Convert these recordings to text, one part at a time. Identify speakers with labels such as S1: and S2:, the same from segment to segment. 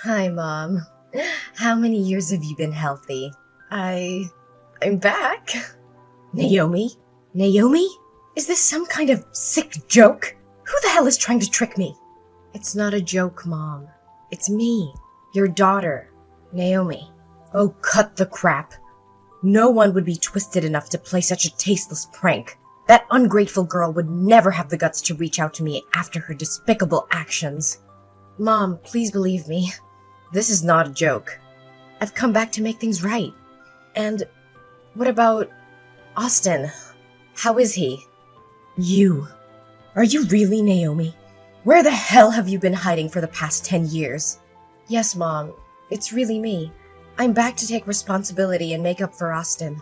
S1: Hi, Mom. How many years have you been healthy? I'm back. Naomi? Naomi? Is this some kind of sick joke? Who the hell is trying to trick me? It's not a joke, Mom. It's me, your daughter, Naomi. Oh, cut the crap. No one would be twisted enough to play such a tasteless prank. That ungrateful girl would never have the guts to reach out to me after her despicable actions. Mom, please believe me. This is not a joke. I've come back to make things right. And what about Austin? How is he? You. Are you really Naomi? Where the hell have you been hiding for the past 10 years? Yes, Mom. It's really me. I'm back to take responsibility and make up for Austin.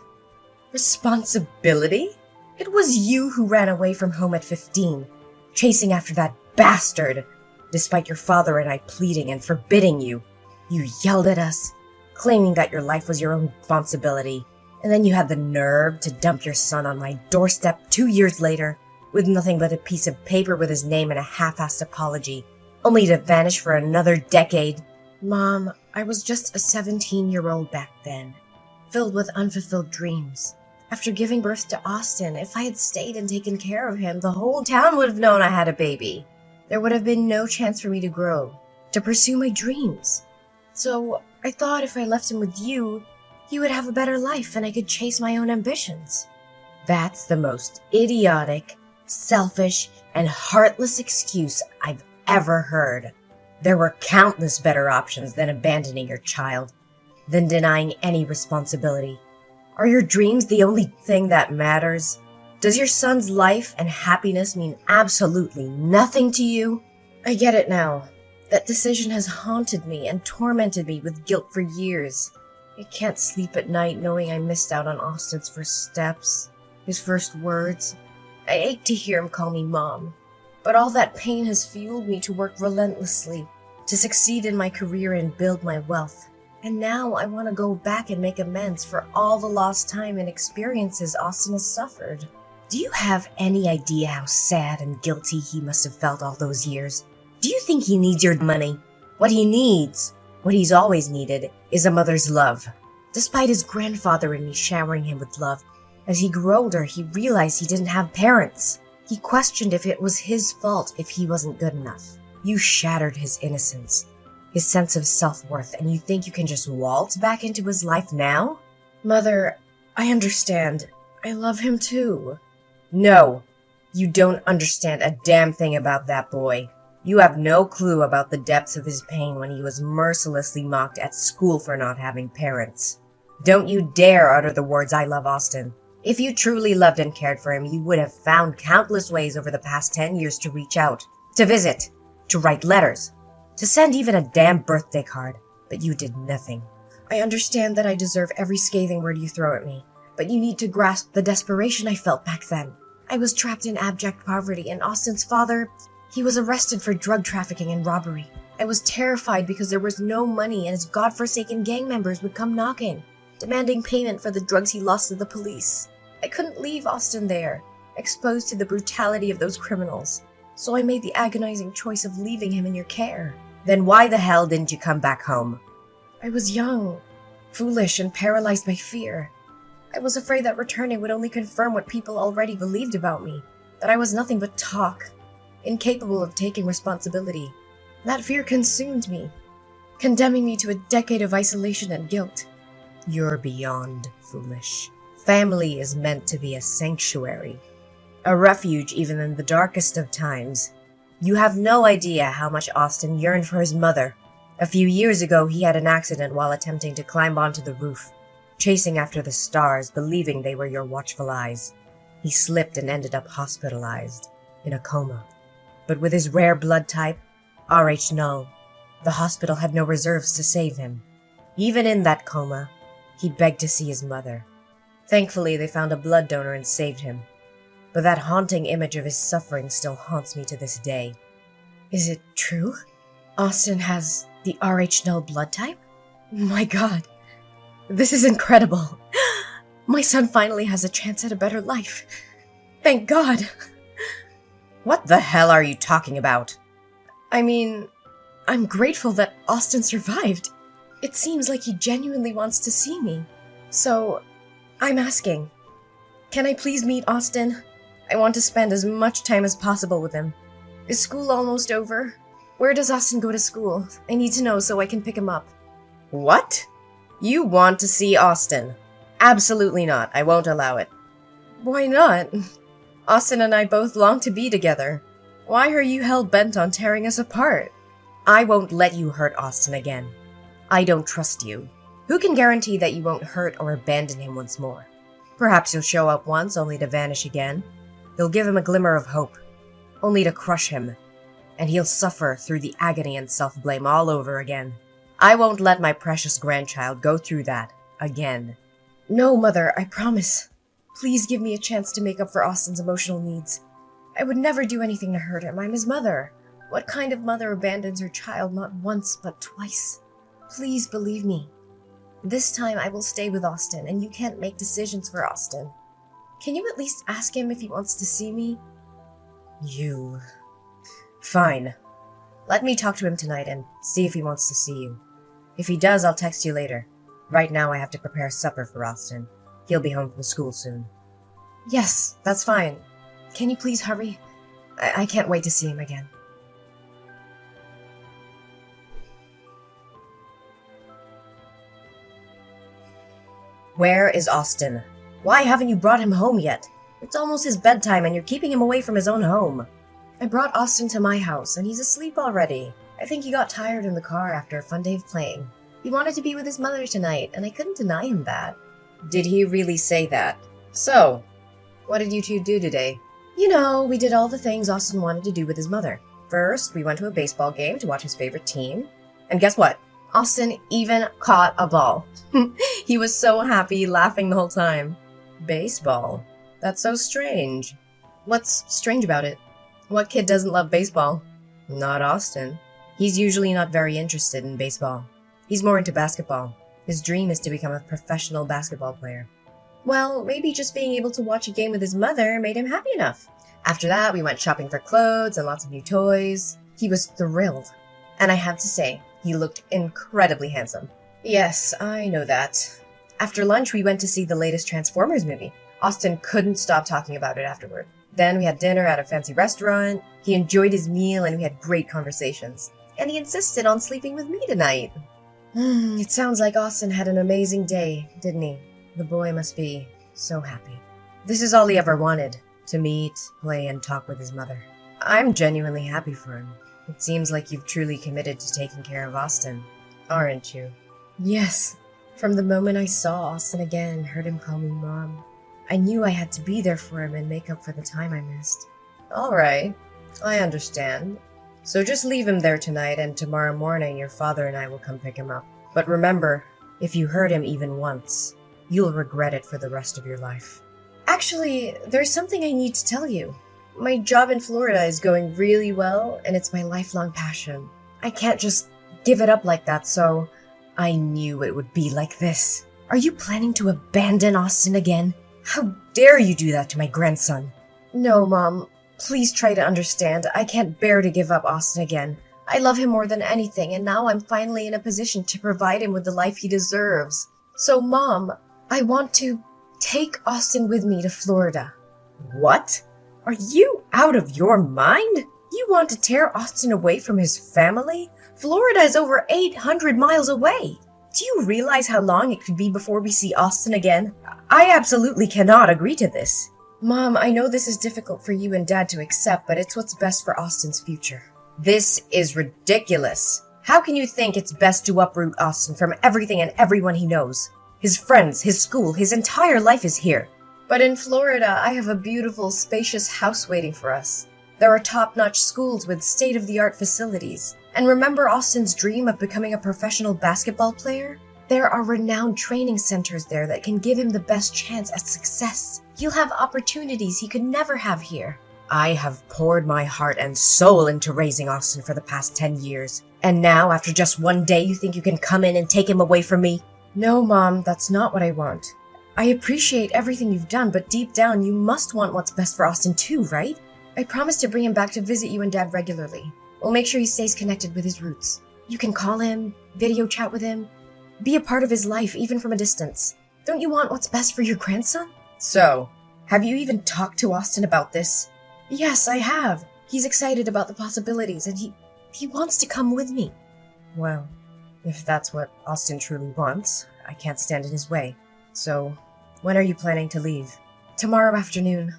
S1: Responsibility? It was you who ran away from home at 15, chasing after that bastard, despite your father and I pleading and forbidding you. You yelled at us, claiming that your life was your own responsibility, and then you had the nerve to dump your son on my doorstep 2 years later with nothing but a piece of paper with his name and a half-assed apology, only to vanish for another decade. Mom, I was just a 17-year-old back then, filled with unfulfilled dreams. After giving birth to Austin, if I had stayed and taken care of him, the whole town would have known I had a baby. There would have been no chance for me to grow, to pursue my dreams. So I thought if I left him with you, he would have a better life and I could chase my own ambitions. That's the most idiotic, selfish, and heartless excuse I've ever heard. There were countless better options than abandoning your child, than denying any responsibility. Are your dreams the only thing that matters? Does your son's life and happiness mean absolutely nothing to you? I get it now. That decision has haunted me and tormented me with guilt for years. I can't sleep at night knowing I missed out on Austin's first steps, his first words. I ache to hear him call me Mom. But all that pain has fueled me to work relentlessly, to succeed in my career and build my wealth. And now I want to go back and make amends for all the lost time and experiences Austin has suffered. Do you have any idea how sad and guilty he must have felt all those years? Do you think he needs your money? What he needs, what he's always needed, is a mother's love. Despite his grandfather and me showering him with love, as he grew older, he realized he didn't have parents. He questioned if it was his fault if he wasn't good enough. You shattered his innocence, his sense of self-worth, and you think you can just waltz back into his life now? Mother, I understand. I love him too. No, you don't understand a damn thing about that boy. You have no clue about the depths of his pain when he was mercilessly mocked at school for not having parents. Don't you dare utter the words "I love Austin." If you truly loved and cared for him, you would have found countless ways over the past 10 years to reach out, to visit, to write letters, to send even a damn birthday card. But you did nothing. I understand that I deserve every scathing word you throw at me, but you need to grasp the desperation I felt back then. I was trapped in abject poverty, and Austin's father, he was arrested for drug trafficking and robbery. I was terrified because there was no money and his godforsaken gang members would come knocking, demanding payment for the drugs he lost to the police. I couldn't leave Austin there, exposed to the brutality of those criminals. So I made the agonizing choice of leaving him in your care. Then why the hell didn't you come back home? I was young, foolish, and paralyzed by fear. I was afraid that returning would only confirm what people already believed about me, that I was nothing but talk, incapable of taking responsibility. That fear consumed me, condemning me to a decade of isolation and guilt. You're beyond foolish. Family is meant to be a sanctuary, a refuge even in the darkest of times. You have no idea how much Austin yearned for his mother. A few years ago, he had an accident while attempting to climb onto the roof, chasing after the stars, believing they were your watchful eyes. He slipped and ended up hospitalized, in a coma. But with his rare blood type, Rh null, the hospital had no reserves to save him. Even in that coma, he begged to see his mother. Thankfully, they found a blood donor and saved him. But that haunting image of his suffering still haunts me to this day. Is it true? Austin has the Rh null blood type? My God, this is incredible. My son finally has a chance at a better life. Thank God. What the hell are you talking about? I mean, I'm grateful that Austin survived. It seems like he genuinely wants to see me. So, I'm asking, can I please meet Austin? I want to spend as much time as possible with him. Is school almost over? Where does Austin go to school? I need to know so I can pick him up. What? You want to see Austin? Absolutely not. I won't allow it. Why not? Austin and I both long to be together. Why are you hell-bent on tearing us apart? I won't let you hurt Austin again. I don't trust you. Who can guarantee that you won't hurt or abandon him once more? Perhaps he'll show up once only to vanish again. You'll give him a glimmer of hope, only to crush him, and he'll suffer through the agony and self-blame all over again. I won't let my precious grandchild go through that again. No, Mother, I promise. Please give me a chance to make up for Austin's emotional needs. I would never do anything to hurt him. I'm his mother. What kind of mother abandons her child not once, but twice? Please believe me. This time I will stay with Austin, and you can't make decisions for Austin. Can you at least ask him if he wants to see me? You... Fine. Let me talk to him tonight and see if he wants to see you. If he does, I'll text you later. Right now I have to prepare supper for Austin. He'll be home from school soon. Yes, that's fine. Can you please hurry? I can't wait to see him again. Where is Austin? Why haven't you brought him home yet? It's almost his bedtime and you're keeping him away from his own home. I brought Austin to my house and he's asleep already. I think he got tired in the car after a fun day of playing. He wanted to be with his mother tonight and I couldn't deny him that. Did he really say that? So, what did you two do today? You know, we did all the things Austin wanted to do with his mother. First, we went to a baseball game to watch his favorite team. And guess what? Austin even caught a ball. He was so happy, laughing the whole time. Baseball? That's so strange. What's strange about it? What kid doesn't love baseball? Not Austin. He's usually not very interested in baseball. He's more into basketball. His dream is to become a professional basketball player. Well, maybe just being able to watch a game with his mother made him happy enough. After that, we went shopping for clothes and lots of new toys. He was thrilled. And I have to say, he looked incredibly handsome. Yes, I know that. After lunch, we went to see the latest Transformers movie. Austin couldn't stop talking about it afterward. Then we had dinner at a fancy restaurant. He enjoyed his meal and we had great conversations. And he insisted on sleeping with me tonight. It sounds like Austin had an amazing day, didn't he? The boy must be so happy. This is all he ever wanted, to meet, play, and talk with his mother. I'm genuinely happy for him. It seems like you've truly committed to taking care of Austin, aren't you? Yes. From the moment I saw Austin again and heard him call me Mom, I knew I had to be there for him and make up for the time I missed. All right, I understand. So just leave him there tonight, and tomorrow morning your father and I will come pick him up. But remember, if you hurt him even once, you'll regret it for the rest of your life. Actually, there's something I need to tell you. My job in Florida is going really well, and it's my lifelong passion. I can't just give it up like that, so I knew it would be like this. Are you planning to abandon Austin again? How dare you do that to my grandson? No, Mom. Please try to understand. I can't bear to give up Austin again. I love him more than anything, and now I'm finally in a position to provide him with the life he deserves. So, Mom, I want to take Austin with me to Florida. What? Are you out of your mind? You want to tear Austin away from his family? Florida is over 800 miles away. Do you realize how long it could be before we see Austin again? I absolutely cannot agree to this. Mom, I know this is difficult for you and Dad to accept, but it's what's best for Austin's future. This is ridiculous. How can you think it's best to uproot Austin from everything and everyone he knows? His friends, his school, his entire life is here. But in Florida, I have a beautiful, spacious house waiting for us. There are top-notch schools with state-of-the-art facilities. And remember Austin's dream of becoming a professional basketball player? There are renowned training centers there that can give him the best chance at success. He'll have opportunities he could never have here. I have poured my heart and soul into raising Austin for the past 10 years. And now, after just one day, you think you can come in and take him away from me? No, Mom, that's not what I want. I appreciate everything you've done, but deep down, you must want what's best for Austin too, right? I promised to bring him back to visit you and Dad regularly. We'll make sure he stays connected with his roots. You can call him, video chat with him, be a part of his life even from a distance. Don't you want what's best for your grandson? So, have you even talked to Austin about this? Yes, I have. He's excited about the possibilities and he wants to come with me. Well, if that's what Austin truly wants, I can't stand in his way. So, when are you planning to leave? Tomorrow afternoon.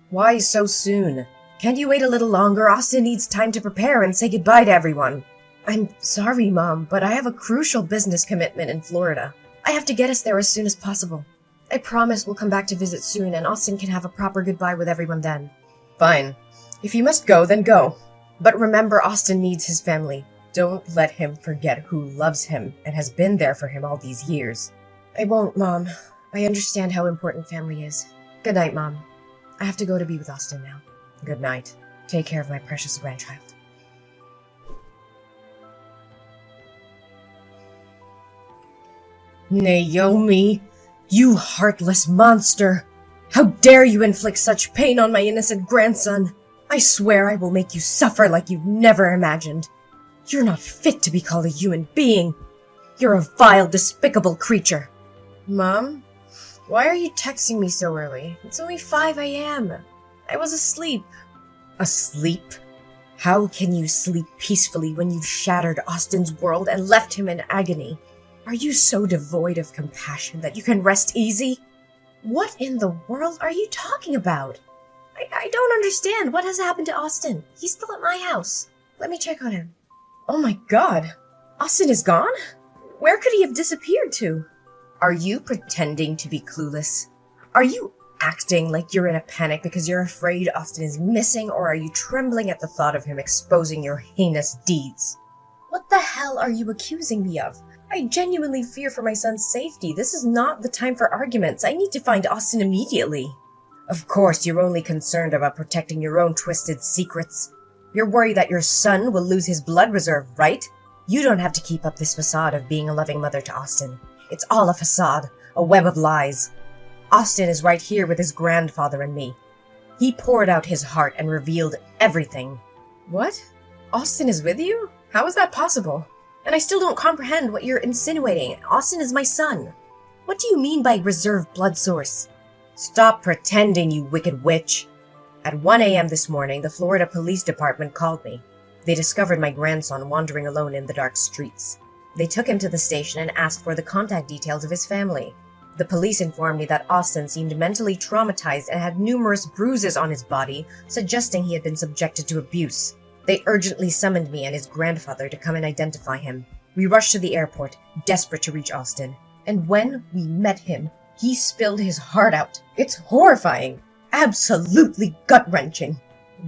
S1: Why so soon? Can't you wait a little longer? Austin needs time to prepare and say goodbye to everyone. I'm sorry, Mom, but I have a crucial business commitment in Florida. I have to get us there as soon as possible. I promise we'll come back to visit soon and Austin can have a proper goodbye with everyone then. Fine. If you must go, then go. But remember, Austin needs his family. Don't let him forget who loves him and has been there for him all these years. I won't, Mom. I understand how important family is. Good night, Mom. I have to go to be with Austin now. Good night. Take care of my precious grandchild. Naomi, you heartless monster! How dare you inflict such pain on my innocent grandson! I swear I will make you suffer like you've never imagined. You're not fit to be called a human being. You're a vile, despicable creature. Mom? Why are you texting me so early? It's only 5 a.m. I was asleep. Asleep? How can you sleep peacefully when you've shattered Austin's world and left him in agony? Are you so devoid of compassion that you can rest easy? What in the world are you talking about? I don't understand. What has happened to Austin? He's still at my house. Let me check on him. Oh my god. Austin is gone? Where could he have disappeared to? Are you pretending to be clueless? Are you acting like you're in a panic because you're afraid Austin is missing, or are you trembling at the thought of him exposing your heinous deeds? What the hell are you accusing me of? I genuinely fear for my son's safety. This is not the time for arguments. I need to find Austin immediately. Of course, you're only concerned about protecting your own twisted secrets. You're worried that your son will lose his blood reserve, right? You don't have to keep up this facade of being a loving mother to Austin. It's all a facade, a web of lies. Austin is right here with his grandfather and me. He poured out his heart and revealed everything. What? Austin is with you? How is that possible? And I still don't comprehend what you're insinuating. Austin is my son. What do you mean by reserve blood source? Stop pretending, you wicked witch. At 1 a.m. this morning, the Florida Police Department called me. They discovered my grandson wandering alone in the dark streets. They took him to the station and asked for the contact details of his family. The police informed me that Austin seemed mentally traumatized and had numerous bruises on his body, suggesting he had been subjected to abuse. They urgently summoned me and his grandfather to come and identify him. We rushed to the airport, desperate to reach Austin. And when we met him, he spilled his heart out. It's horrifying. Absolutely gut-wrenching.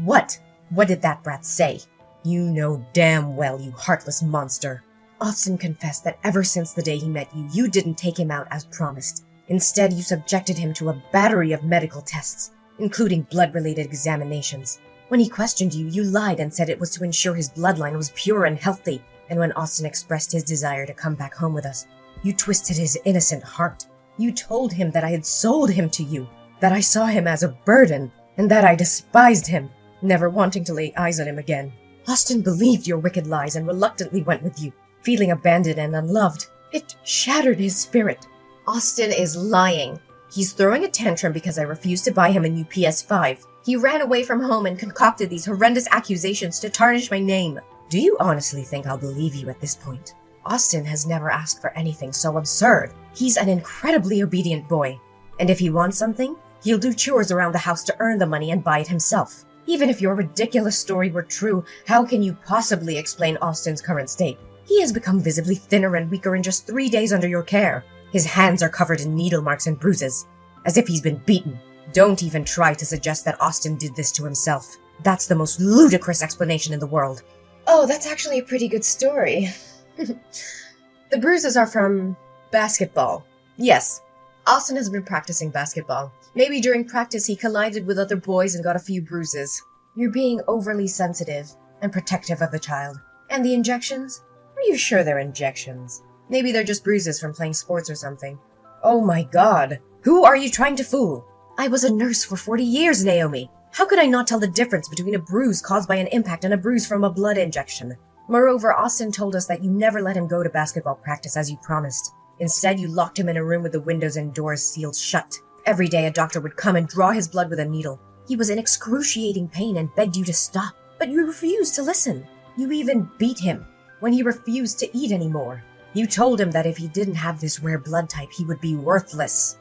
S1: What? What did that brat say? You know damn well, you heartless monster. Austin confessed that ever since the day he met you, you didn't take him out as promised. Instead, you subjected him to a battery of medical tests, including blood-related examinations. When he questioned you, you lied and said it was to ensure his bloodline was pure and healthy. And when Austin expressed his desire to come back home with us, you twisted his innocent heart. You told him that I had sold him to you, that I saw him as a burden, and that I despised him, never wanting to lay eyes on him again. Austin believed your wicked lies and reluctantly went with you, feeling abandoned and unloved. It shattered his spirit. Austin is lying. He's throwing a tantrum because I refused to buy him a new PS5. He ran away from home and concocted these horrendous accusations to tarnish my name. Do you honestly think I'll believe you at this point? Austin has never asked for anything so absurd. He's an incredibly obedient boy. And if he wants something, he'll do chores around the house to earn the money and buy it himself. Even if your ridiculous story were true, how can you possibly explain Austin's current state? He has become visibly thinner and weaker in just 3 days under your care. His hands are covered in needle marks and bruises, as if he's been beaten. Don't even try to suggest that Austin did this to himself. That's the most ludicrous explanation in the world. Oh, that's actually a pretty good story. The bruises are from basketball. Yes, Austin has been practicing basketball. Maybe during practice he collided with other boys and got a few bruises. You're being overly sensitive and protective of the child. And the injections? Are you sure they're injections? Maybe they're just bruises from playing sports or something. Oh my god. Who are you trying to fool? I was a nurse for 40 years, Naomi. How could I not tell the difference between a bruise caused by an impact and a bruise from a blood injection? Moreover, Austin told us that you never let him go to basketball practice as you promised. Instead, you locked him in a room with the windows and doors sealed shut. Every day, a doctor would come and draw his blood with a needle. He was in excruciating pain and begged you to stop, but you refused to listen. You even beat him when he refused to eat anymore. You told him that if he didn't have this rare blood type, he would be worthless.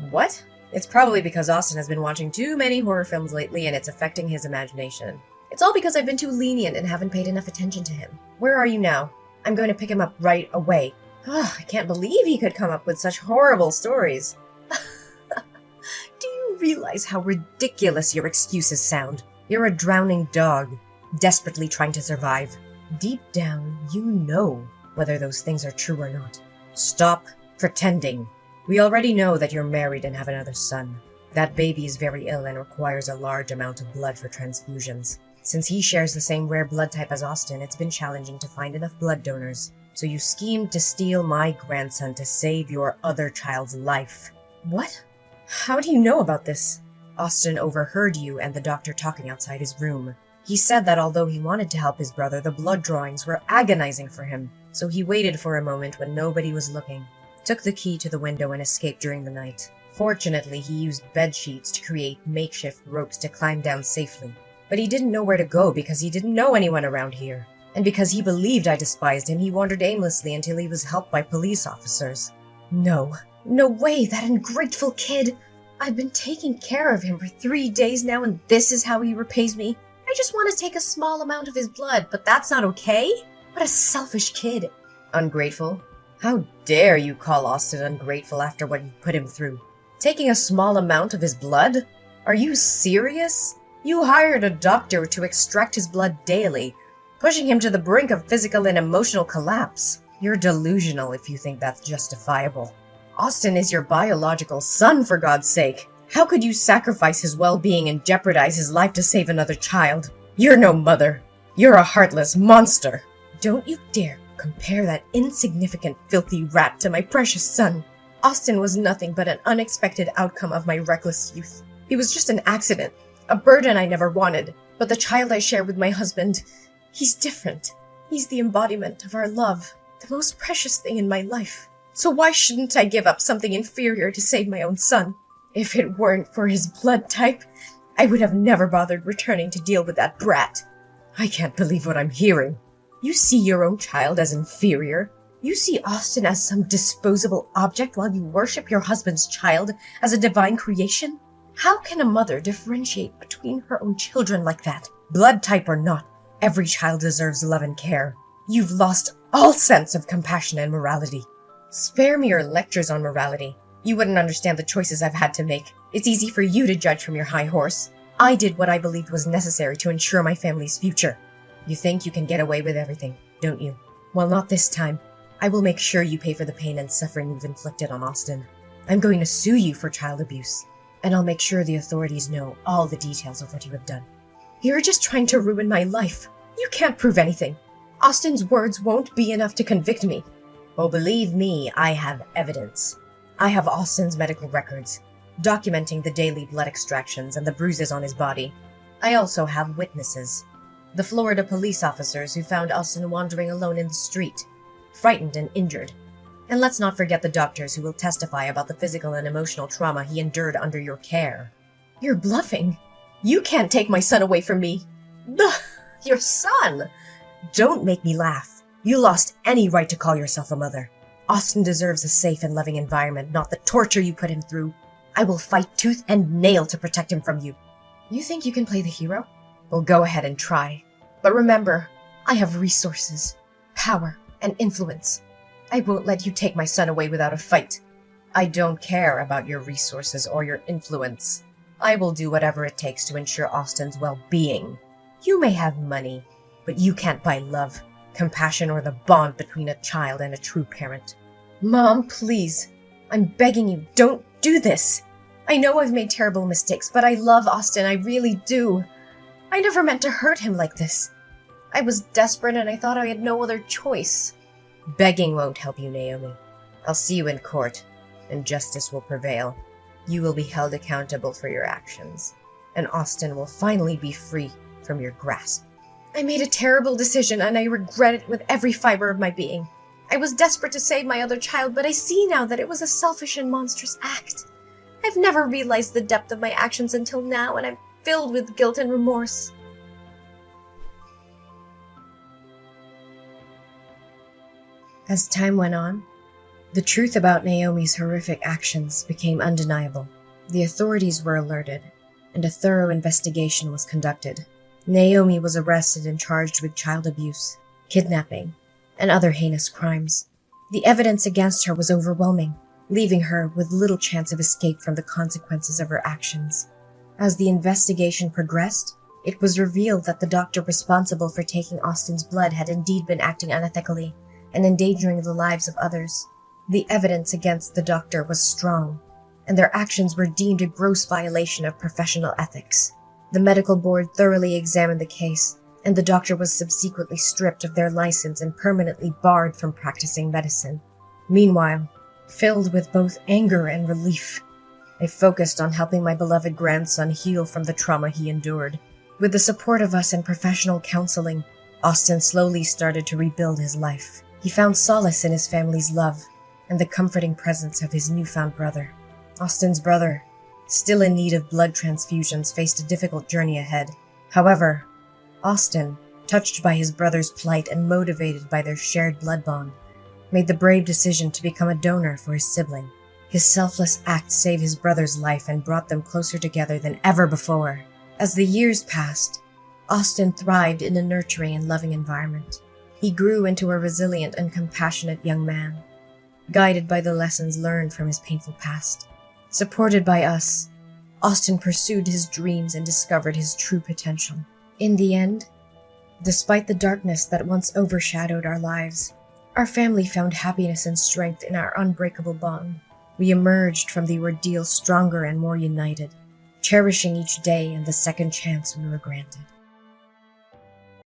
S1: What? It's probably because Austin has been watching too many horror films lately and it's affecting his imagination. It's all because I've been too lenient and haven't paid enough attention to him. Where are you now? I'm going to pick him up right away. I can't believe he could come up with such horrible stories. Do you realize how ridiculous your excuses sound? You're a drowning dog, desperately trying to survive. Deep down, you know whether those things are true or not. Stop pretending. We already know that you're married and have another son. That baby is very ill and requires a large amount of blood for transfusions. Since he shares the same rare blood type as Austin, it's been challenging to find enough blood donors. So you schemed to steal my grandson to save your other child's life. What? How do you know about this? Austin overheard you and the doctor talking outside his room. He said that although he wanted to help his brother, the blood drawings were agonizing for him. So he waited for a moment when nobody was looking, took the key to the window and escaped during the night. Fortunately, he used bed sheets to create makeshift ropes to climb down safely. But he didn't know where to go because he didn't know anyone around here. And because he believed I despised him, he wandered aimlessly until he was helped by police officers. No way, that ungrateful kid! I've been taking care of him for 3 days now and this is how he repays me? I just want to take a small amount of his blood, but that's not okay? What a selfish kid. Ungrateful? How dare you call Austin ungrateful after what you put him through? Taking a small amount of his blood? Are you serious? You hired a doctor to extract his blood daily, pushing him to the brink of physical and emotional collapse. You're delusional if you think that's justifiable. Austin is your biological son, for God's sake. How could you sacrifice his well-being and jeopardize his life to save another child? You're no mother. You're a heartless monster. Don't you dare compare that insignificant, filthy rat to my precious son. Austin was nothing but an unexpected outcome of my reckless youth. He was just an accident, a burden I never wanted. But the child I share with my husband, he's different. He's the embodiment of our love, the most precious thing in my life. So why shouldn't I give up something inferior to save my own son? If it weren't for his blood type, I would have never bothered returning to deal with that brat. I can't believe what I'm hearing. You see your own child as inferior? You see Austin as some disposable object while you worship your husband's child as a divine creation? How can a mother differentiate between her own children like that? Blood type or not, every child deserves love and care. You've lost all sense of compassion and morality. Spare me your lectures on morality. You wouldn't understand the choices I've had to make. It's easy for you to judge from your high horse. I did what I believed was necessary to ensure my family's future. You think you can get away with everything, don't you? Well, not this time. I will make sure you pay for the pain and suffering you've inflicted on Austin. I'm going to sue you for child abuse, and I'll make sure the authorities know all the details of what you have done. You're just trying to ruin my life. You can't prove anything. Austin's words won't be enough to convict me. Well, believe me, I have evidence. I have Austin's medical records, documenting the daily blood extractions and the bruises on his body. I also have witnesses. The Florida police officers who found Austin wandering alone in the street, frightened and injured. And let's not forget the doctors who will testify about the physical and emotional trauma he endured under your care. You're bluffing. You can't take my son away from me. Your son? Don't make me laugh. You lost any right to call yourself a mother. Austin deserves a safe and loving environment, not the torture you put him through. I will fight tooth and nail to protect him from you. You think you can play the hero? Well, go ahead and try. But remember, I have resources, power, and influence. I won't let you take my son away without a fight. I don't care about your resources or your influence. I will do whatever it takes to ensure Austin's well-being. You may have money, but you can't buy love, compassion, or the bond between a child and a true parent. Mom, please. I'm begging you, don't do this. I know I've made terrible mistakes, but I love Austin, I really do. I never meant to hurt him like this. I was desperate and I thought I had no other choice. Begging won't help you, Naomi. I'll see you in court, and justice will prevail. You will be held accountable for your actions, and Austin will finally be free from your grasp. I made a terrible decision, and I regret it with every fiber of my being. I was desperate to save my other child, but I see now that it was a selfish and monstrous act. I've never realized the depth of my actions until now, and I'm filled with guilt and remorse. As time went on, the truth about Naomi's horrific actions became undeniable. The authorities were alerted, and a thorough investigation was conducted. Naomi was arrested and charged with child abuse, kidnapping, and other heinous crimes. The evidence against her was overwhelming, leaving her with little chance of escape from the consequences of her actions. As the investigation progressed, it was revealed that the doctor responsible for taking Austin's blood had indeed been acting unethically and endangering the lives of others. The evidence against the doctor was strong, and their actions were deemed a gross violation of professional ethics. The medical board thoroughly examined the case, and the doctor was subsequently stripped of their license and permanently barred from practicing medicine. Meanwhile, filled with both anger and relief, I focused on helping my beloved grandson heal from the trauma he endured. With the support of us and professional counseling, Austin slowly started to rebuild his life. He found solace in his family's love and the comforting presence of his newfound brother. Austin's brother, still in need of blood transfusions, faced a difficult journey ahead. However, Austin, touched by his brother's plight and motivated by their shared blood bond, made the brave decision to become a donor for his sibling. His selfless act saved his brother's life and brought them closer together than ever before. As the years passed, Austin thrived in a nurturing and loving environment. He grew into a resilient and compassionate young man, guided by the lessons learned from his painful past. Supported by us, Austin pursued his dreams and discovered his true potential. In the end, despite the darkness that once overshadowed our lives, our family found happiness and strength in our unbreakable bond. We emerged from the ordeal stronger and more united, cherishing each day and the second chance we were granted.